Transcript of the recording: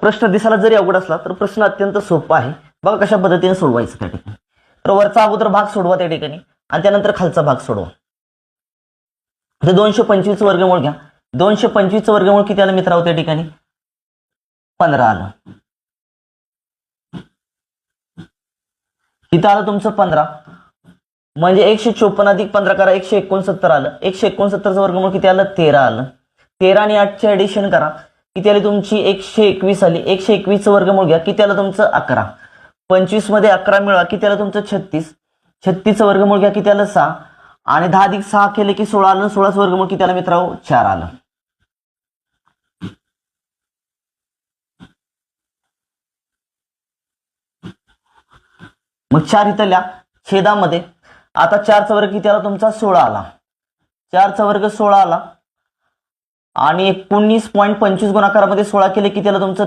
प्रश्न दिसायला जरी अवघड असला तर प्रश्न अत्यंत सोपा आहे. बघा कशा पद्धतीने सोडवायचं त्या ठिकाणी. तर वरचा अगोदर भाग सोडवा त्या ठिकाणी आणि त्यानंतर खालचा भाग सोडवा. तर 225 वर्गमूळ घ्या. 225 वर्गमूळ किती आलं मित्रांनो त्या ठिकाणी? 15 आलं. इथं आलं तुमचं 15 म्हणजे 154 अधिक 15 करा 169 आलं. 169चं वर्गमूळ किती आलं? 13 आलं. 13 आणि 8चे ऍडिशन करा किती आली तुमची? 121 आली. 121चं वर्गमूळ घ्या किती आलं तुमचं? 11. 25 मध्ये 11 मिळवा किती आलं तुमचं? 36. 36चं वर्गमूळ घ्या किती आलं? 6 आणि 10 अधिक 6 केले की 16 आलं. 16चं वर्गमूळ किती आलं मित्रांनो? 4 आलं. मग 4 इथं लिहा छेदामध्ये. आता 4चा वर्ग किती आला तुमचा? 16 आला. 4चा वर्ग 16 आला आणि 19.25 गुणाकारामध्ये 16 केले किती आलं तुमचं?